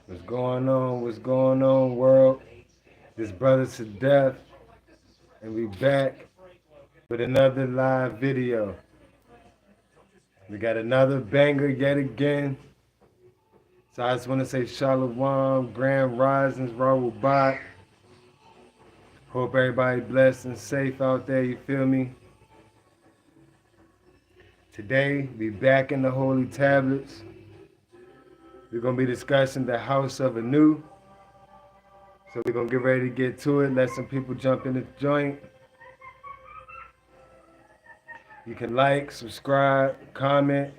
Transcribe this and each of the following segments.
What's going on? What's going on, world? This brother to death, and we back with another live video. We got another banger yet again. So I just want to say Shalom, Grand Risings, Rahul Bot. Hope everybody blessed and safe out there, you feel me? Today, we back in the Holy Tablets. We're going to be discussing the House of Anu. So we're going to get ready to get to it. Let some people jump in the joint. You can like, subscribe, comment.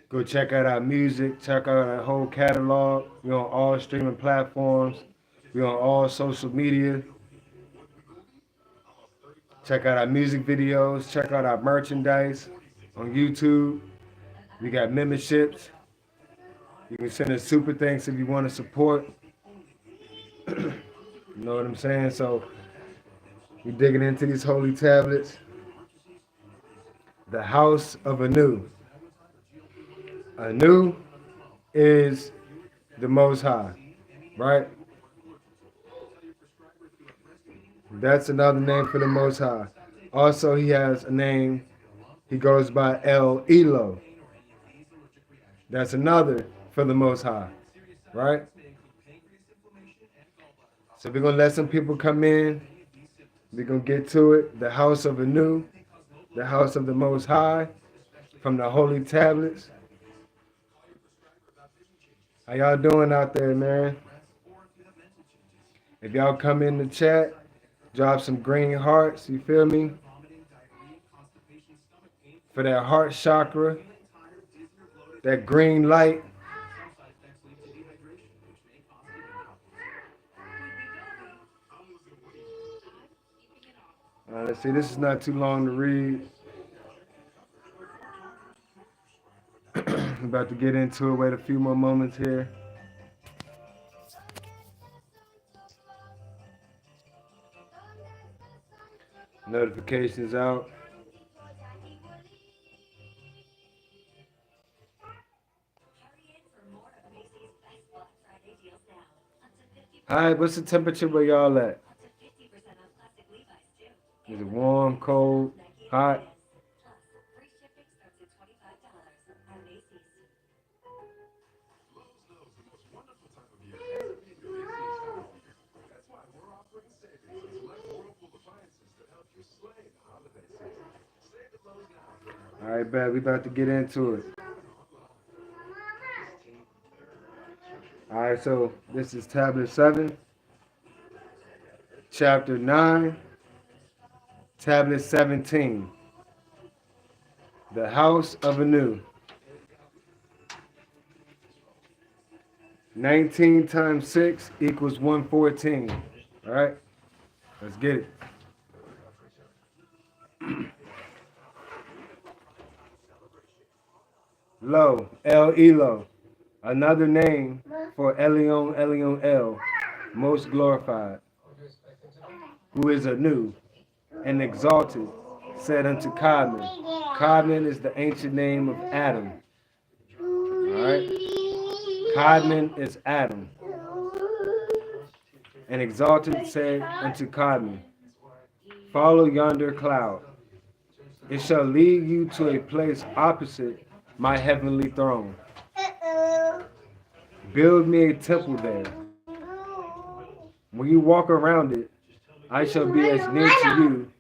Go check out our music. Check out our whole catalog. We're on all streaming platforms. We're on all social media. Check out our music videos. Check out our merchandise on YouTube. We got memberships. You can send us super thanks if you want to support. You know what I'm saying? So we're digging into these holy tablets. The House of Anu. Anu is the Most High, right? That's another name for the Most High. Also, he has a name. He goes by El Elo. That's another for the Most High, right? So we're going to let some people come in. We're going to get to it. The House of Anu, the House of the Most High, from the Holy Tablets. How y'all doing out there, man? If y'all come in the chat, drop some green hearts, you feel me? For that heart chakra, that green light. Let's see, this is not too long to read. I'm about to get into it. Wait a few more moments here. Notifications out. Hi, what's the temperature where y'all at? Is it warm, cold, hot? All right, bet. We about to get into it. All right, so this is Tablet 7, Chapter 9, Tablet 17. The House of Anu. 19 times 6 equals 114. All right, let's get it. Lo, El Elo, another name for Elion Elion El, most glorified, who is Anu and exalted, said unto Cadmon. Cadmon is the ancient name of Adam. All right, Cadmon is Adam. And exalted said unto Cadmon, follow yonder cloud. It shall lead you to a place opposite my heavenly throne. Build me a temple there. When you walk around it, I shall be as near to you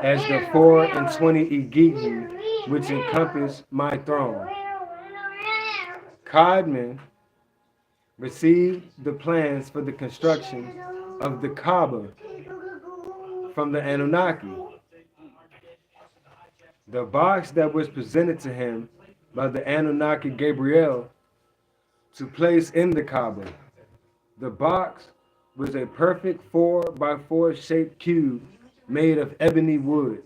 as the 24 Igigi which encompass my throne. Cadmon received the plans for the construction of the Kaaba from the Anunnaki. The box that was presented to him by the Anunnaki Gabriel to place in the Kaaba. The box was a perfect 4x4 shaped cube made of ebony wood.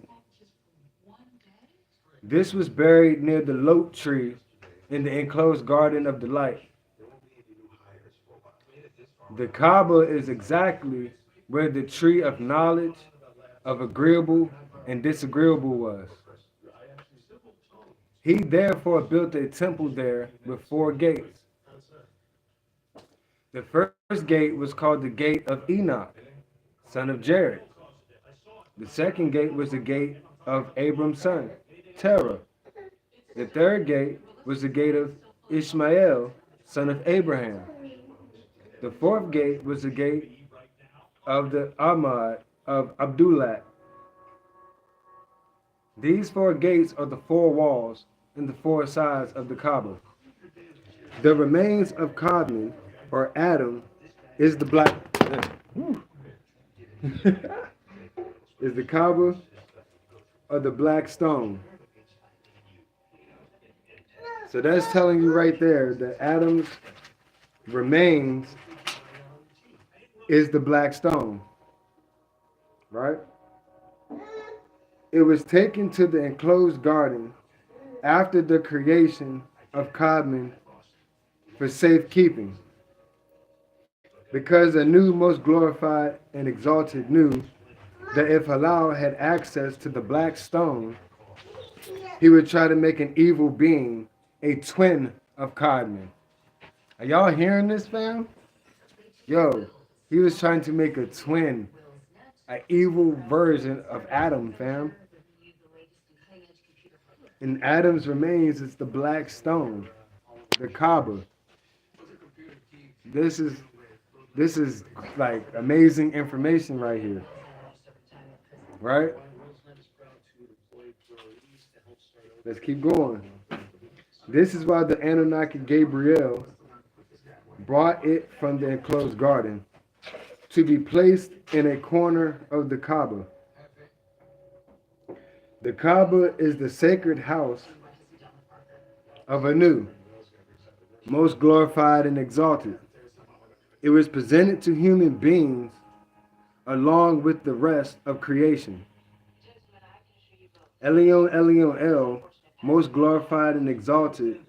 This was buried near the Lot tree in the enclosed garden of the light. The Kaaba is exactly where the tree of knowledge of agreeable and disagreeable was. He therefore built a temple there with 4 gates. The first gate was called the gate of Enoch, son of Jared. The second gate was the gate of Abram's son, Terah. The third gate was the gate of Ishmael, son of Abraham. The fourth gate was the gate of the Ahmad of Abdullah. These four gates are the four walls and the four sides of the Kaaba. The remains of Kadmon, or Adam, is the black is the Kaaba or the black stone. So that's telling you right there that Adam's remains is the black stone, right? It was taken to the enclosed garden after the creation of Kadmon for safekeeping, because a new most glorified and exalted knew that if Halal had access to the black stone, he would try to make an evil being a twin of Kadmon. Are y'all hearing this, fam? Yo, he was trying to make a twin, an evil version of Adam, fam. And Adam's remains is the black stone, the Kaaba. This is this is like amazing information right here, right? Let's keep going. This is why the Anunnaki Gabriel brought it from the enclosed garden to be placed in a corner of the Kaaba. The Kaaba is the sacred house of Anu, most glorified and exalted. It was presented to human beings along with the rest of creation. Elion Elion El, most glorified and exalted,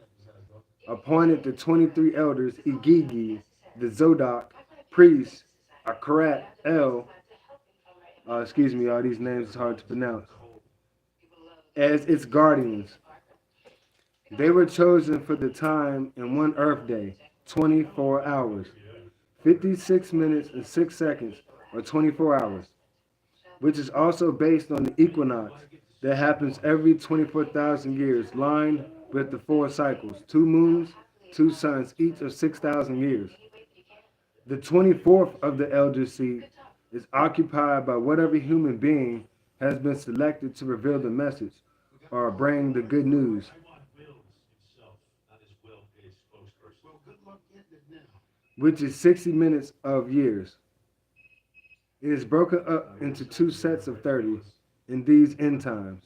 appointed the 23 elders, Igigi, the Zodok, priests, Akarat El, excuse me, all these names is hard to pronounce, as its guardians. They were chosen for the time in one earth day, 24 hours, 56 minutes and 6 seconds, or 24 hours, which is also based on the equinox that happens every 24,000 years, lined with the four cycles, 2 moons, 2 suns, each of 6,000 years. The 24th of the elder seat is occupied by whatever human being has been selected to reveal the message or bring the good news, which is 60 minutes of years. It is broken up into two sets of 30 in these end times.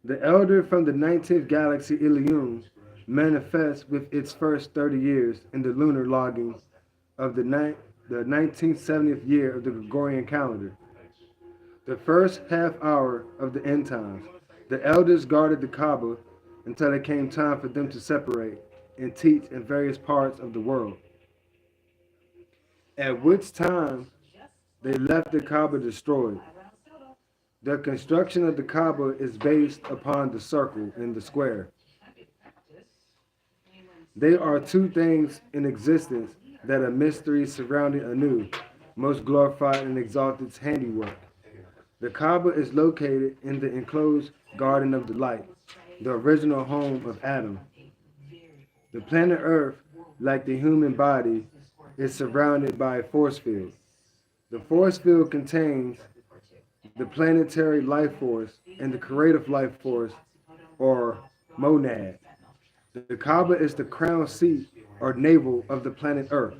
The elder from the 19th galaxy Ilium manifests with its first 30 years in the lunar logging of the 1970th year of the Gregorian calendar. The first half hour of the end times, the elders guarded the Kaaba until it came time for them to separate and teach in various parts of the world, at which time they left the Kaaba destroyed. The construction of the Kaaba is based upon the circle and the square. They are two things in existence that are mysteries surrounding Anu, most glorified and exalted's handiwork. The Kaaba is located in the enclosed Garden of the Light, the original home of Adam. The planet Earth, like the human body, is surrounded by a force field. The force field contains the planetary life force and the creative life force, or monad. The Kaaba is the crown seat or navel of the planet Earth.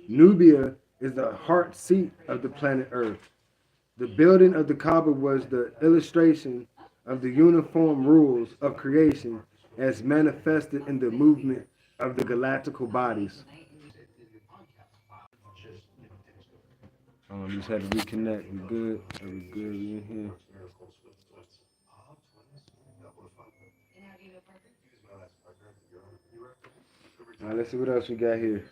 Nubia is the heart seat of the planet Earth. The building of the Kaaba was the illustration of the uniform rules of creation as manifested in the movement of the galactical bodies. Just had to reconnect. We good? Are we good? We in here? All right, let's see what else we got here.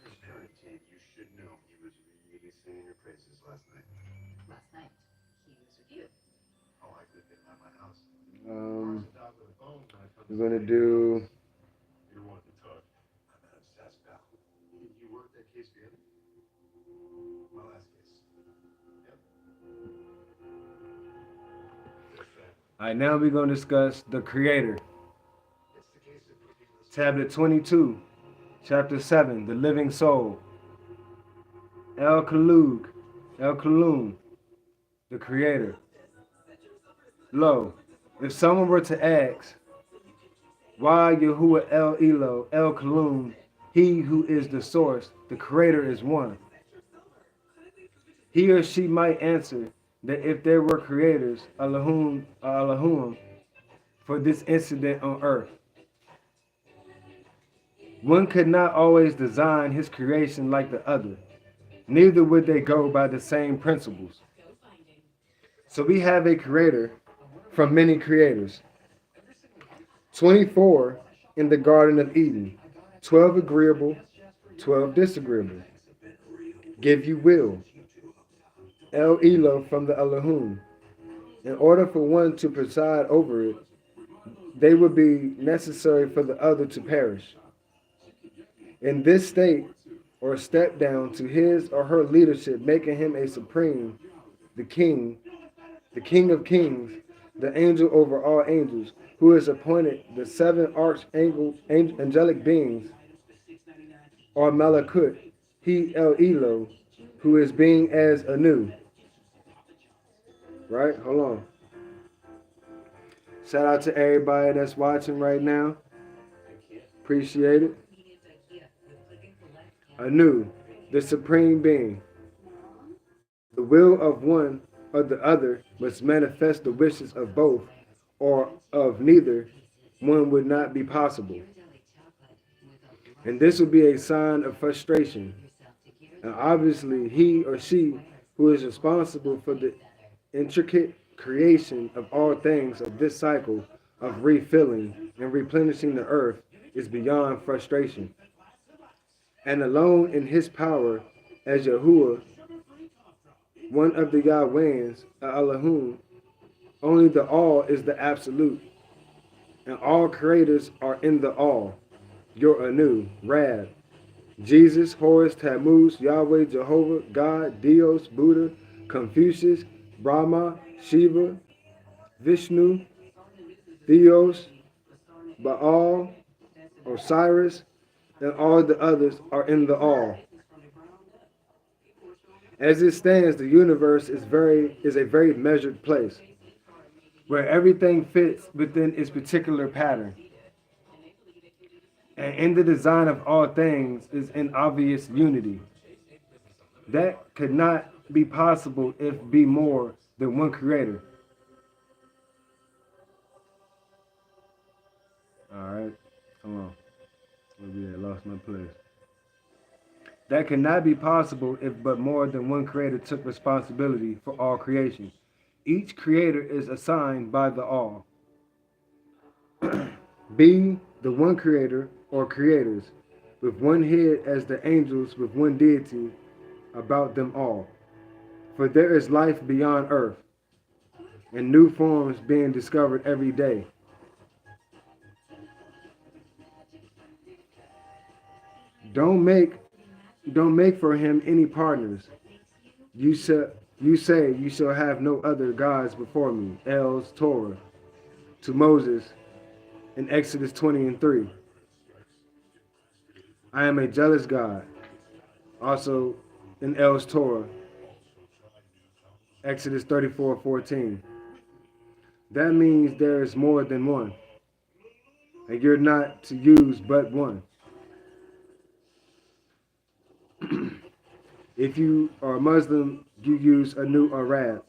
Um, we're gonna do All right, now we're going to discuss the Creator. Tablet 22, Chapter 7, The Living Soul. El Kalum, the Creator. Lo, if someone were to ask, why Yahuwah El Elo, El Kalum, he who is the source, the Creator is one. He or she might answer that if there were creators, Allahum, for this incident on earth, one could not always design his creation like the other. Neither would they go by the same principles. So we have a creator from many creators. 24 in the Garden of Eden. 12 agreeable, 12 disagreeable. Give you will. El Elo from the Allahum. In order for one to preside over it, they would be necessary for the other to perish. In this state, or step down to his or her leadership, making him a supreme, the king of kings, the angel over all angels, who is appointed the 7 angelic beings, or Malakut, he El Elo, who is being as anew. Right? Hold on. Shout out to everybody that's watching right now. Appreciate it. Anew, the supreme being. The will of one or the other must manifest the wishes of both, or of neither, one would not be possible. And this would be a sign of frustration. And obviously, he or she who is responsible for the intricate creation of all things of this cycle of refilling and replenishing the earth is beyond frustration. And alone in his power as Yahuwah, one of the Yahwehs, Allahum, only the all is the absolute. And all creators are in the all. Your Anu, Rad, Jesus, Horus, Tammuz, Yahweh, Jehovah, God, Dios, Buddha, Confucius, Brahma, Shiva, Vishnu, Theos, Baal, Osiris, and all the others are in the all. As it stands, the universe is a very measured place, where everything fits within its particular pattern. And in the design of all things is an obvious unity. That could not be possible if be more than one creator. All right, come on. Maybe I lost my place. That cannot be possible if but more than one creator took responsibility for all creation. Each creator is assigned by the all. Be the one creator or creators, with one head as the angels with one deity about them all. For there is life beyond earth, and new forms being discovered every day. Don't make for him any partners. You say you shall have no other gods before me. El's Torah to Moses in Exodus 20:3. I am a jealous God. Also in El's Torah, Exodus 34:14. That means there is more than one, and you're not to use but one. If you are a Muslim, you use Anu or Rab.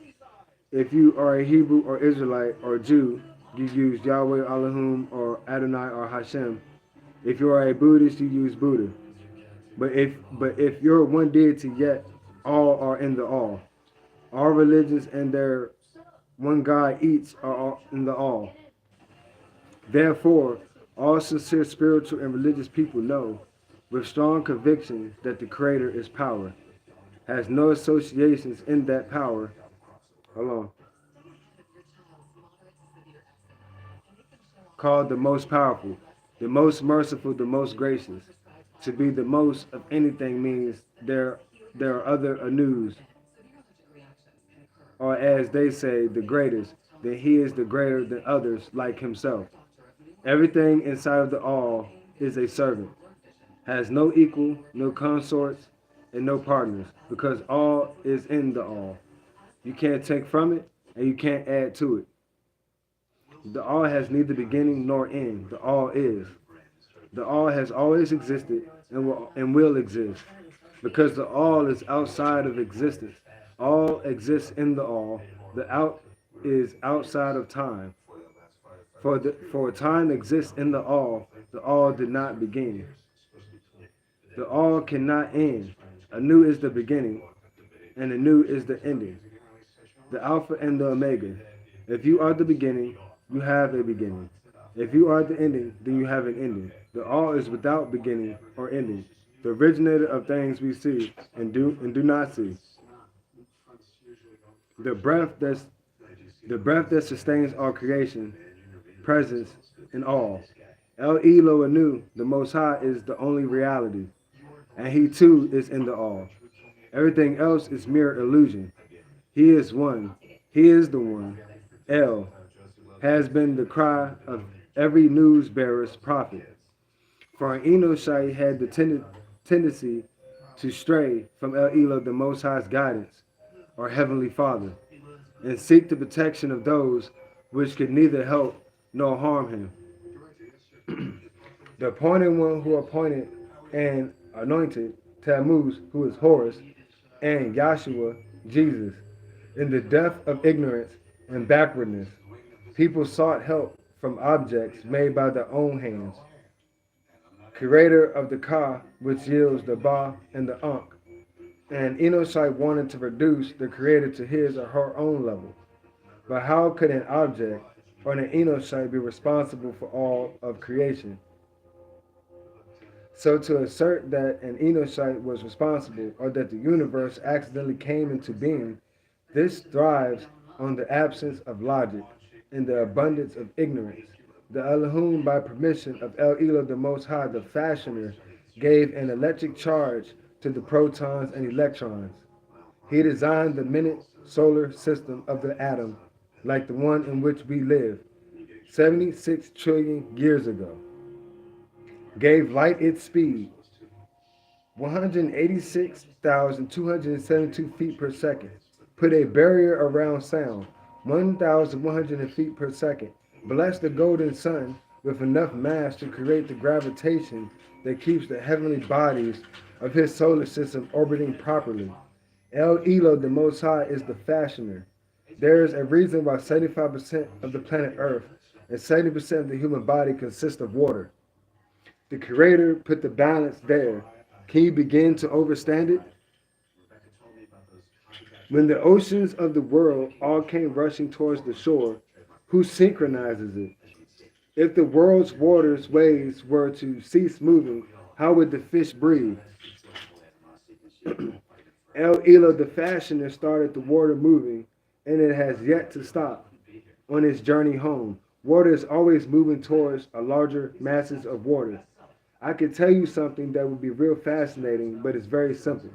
If you are a Hebrew or Israelite or Jew, you use Yahweh, Allahum, or Adonai or Hashem. If you are a Buddhist, you use Buddha. But if you're one deity, yet all are in the all. All religions and their one God each are all in the all. Therefore, all sincere spiritual and religious people know with strong conviction that the Creator is power, has no associations in that power. Hold on. Called the most powerful, the most merciful, the most gracious. To be the most of anything means there are other anus, or as they say, the greatest, that he is the greater than others like himself. Everything inside of the all is a servant, has no equal, no consorts, and no partners, because all is in the all. You can't take from it, and you can't add to it. The all has neither beginning nor end. The all is. The all has always existed and will exist, because the all is outside of existence. All exists in the all. The out is outside of time. For time exists in the all did not begin. The all cannot end. A new is the beginning, and a new is the ending. The Alpha and the Omega. If you are the beginning, you have a beginning. If you are the ending, then you have an ending. The all is without beginning or ending, the originator of things we see and do not see. The breath that sustains all creation, presence in all. El Elo Anu, the Most High, is the only reality, and He too is in the all. Everything else is mere illusion. He is one. He is the one. El has been the cry of every news bearer's prophet. For an Enoshite had the tendency to stray from El Elo, the Most High's guidance, or Heavenly Father, and seek the protection of those which could neither help nor harm him. The appointed one who appointed and anointed Tammuz, who is Horus, and Yahshua, Jesus, in the depth of ignorance and backwardness, people sought help from objects made by their own hands. Creator of the Ka, which yields the Ba and the Ankh, and Enoshite wanted to reduce the Creator to his or her own level. But how could an object or an Enoshite be responsible for all of creation? So to assert that an Enoshite was responsible, or that the universe accidentally came into being, this thrives on the absence of logic and the abundance of ignorance. The Elohim, by permission of El Elo the Most High, the Fashioner, gave an electric charge to the protons and electrons. He designed the minute solar system of the atom, like the one in which we live, 76 trillion years ago. Gave light its speed, 186,272 feet per second. Put a barrier around sound, 1,100 feet per second. Bless the golden sun with enough mass to create the gravitation that keeps the heavenly bodies of his solar system orbiting properly. El Elo, the Most High, is the fashioner. There is a reason why 75% of the planet Earth and 70% of the human body consists of water. The Creator put the balance there. Can you begin to understand it? When the oceans of the world all came rushing towards the shore, who synchronizes it? If the world's waters waves were to cease moving, how would the fish breathe? El Elo, the fashioner, started the water moving, and it has yet to stop on its journey home. Water is always moving towards a larger masses of water. I could tell you something that would be real fascinating, but it's very simple.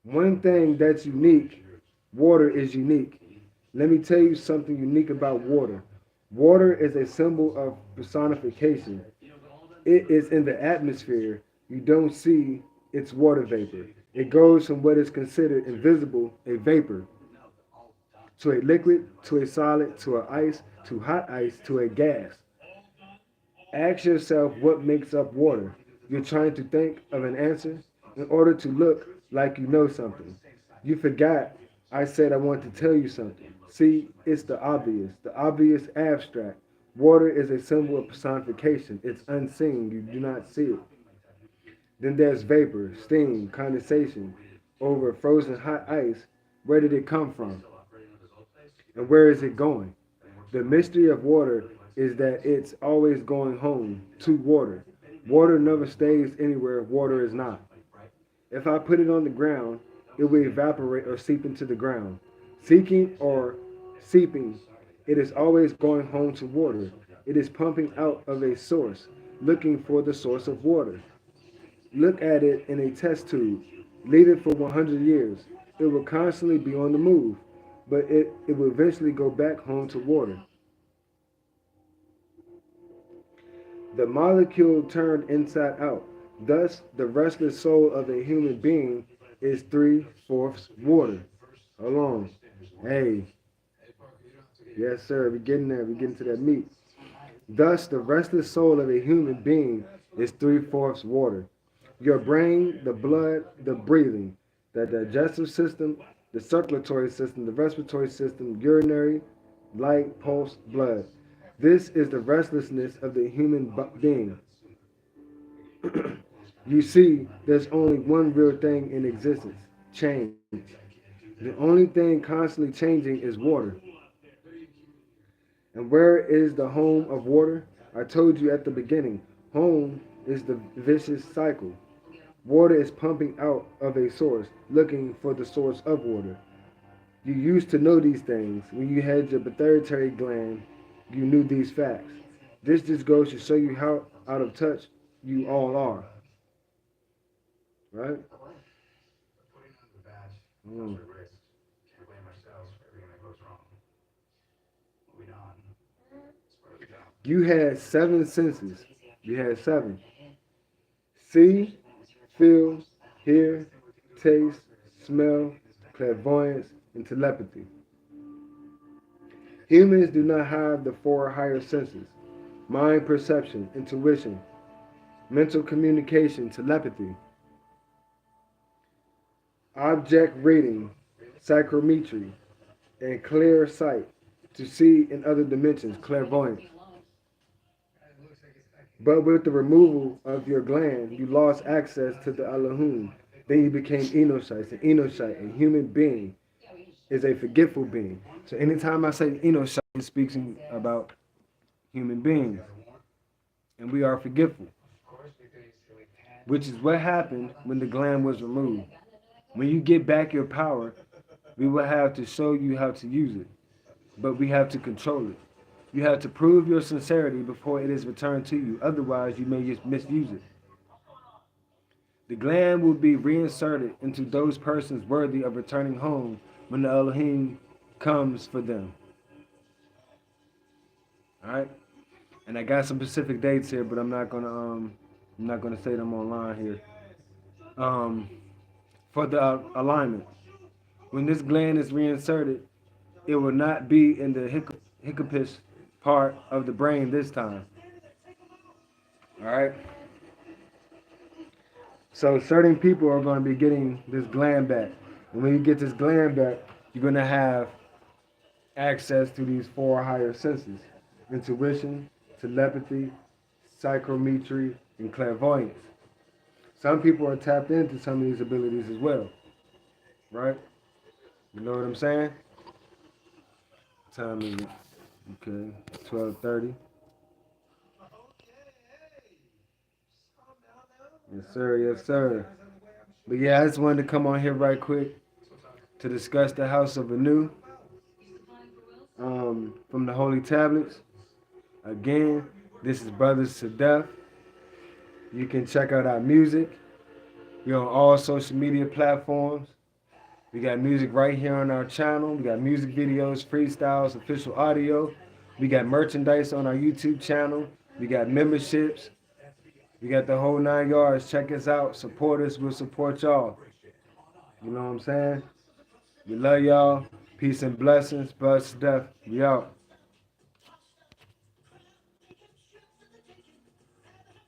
One thing that's unique, water is unique. Let me tell you something unique about water. Water is a symbol of personification. It is in the atmosphere. You don't see its water vapor. It goes from what is considered invisible, a vapor, to a liquid, to a solid, to an ice, to hot ice, to a gas. Ask yourself what makes up water. You're trying to think of an answer in order to look like you know something. You forgot I said I want to tell you something. See, it's the obvious abstract. Water is a symbol of personification. It's unseen. You do not see it. Then there's vapor, steam, condensation over frozen hot ice. Where did it come from? And where is it going? The mystery of water is that it's always going home to water. Water never stays anywhere water is not. If I put it on the ground, it will evaporate or seep into the ground. Seeking or seeping, it is always going home to water. It is pumping out of a source. looking for the source of water. Look at it in a test tube. Leave it for 100 years. It will constantly be on the move, but it will eventually go back home to water. The molecule turned inside out. Thus, the restless soul of a human being is three-fourths water. Hold on. Hey. Yes, sir. We're getting there. We're getting to that meat. Thus, the restless soul of a human being is three-fourths water. Your brain, the blood, the breathing, the digestive system, the circulatory system, the respiratory system, urinary, light, pulse, blood. This is the restlessness of the human being. You see, there's only one real thing in existence: change. The only thing constantly changing is water. And where is the home of water? I told you at the beginning, home is the vicious cycle. Water is pumping out of a source, looking for the source of water. You used to know these things. When you had your pituitary gland, you knew these facts. This just goes to show you how out of touch you all are. Right? Mm. You had seven senses. You had seven. See, feel, hear, taste, smell, clairvoyance, and telepathy. Humans do not have the four higher senses: mind perception, intuition, mental communication, telepathy, object reading, psychrometry, and clear sight to see in other dimensions, clairvoyance. But with the removal of your gland, you lost access to the Elohim. Then you became Enoshite. An Enoshite, a human being, is a forgetful being. So anytime I say Enoshite, it speaks about human beings. And we are forgetful. Which is what happened when the gland was removed. When you get back your power, we will have to show you how to use it. But we have to control it. You have to prove your sincerity before it is returned to you. Otherwise, you may just misuse it. The gland will be reinserted into those persons worthy of returning home when the Elohim comes for them. All right? And I got some specific dates here, but I'm not gonna say them online here. For the alignment, when this gland is reinserted, it will not be in the hippocampi part of the brain this time. All right. So certain people are going to be getting this gland back, and when you get this gland back, you're going to have access to these four higher senses: intuition, telepathy, psychrometry, and clairvoyance. Some people are tapped into some of these abilities as well. Right? You know what I'm saying? Time is it? Okay, 12:30. Yes, sir. Yes, sir. But yeah, I just wanted to come on here right quick to discuss the House of Anu from the Holy Tablets. Again, this is Brothers to Death. You can check out our music. We're on all social media platforms. We got music right here on our channel. We got music videos, freestyles, official audio. We got merchandise on our YouTube channel. We got memberships. We got the whole 9 yards. Check us out. Support us. We'll support y'all. You know what I'm saying? We love y'all. Peace and blessings. Brothers to Death. We out.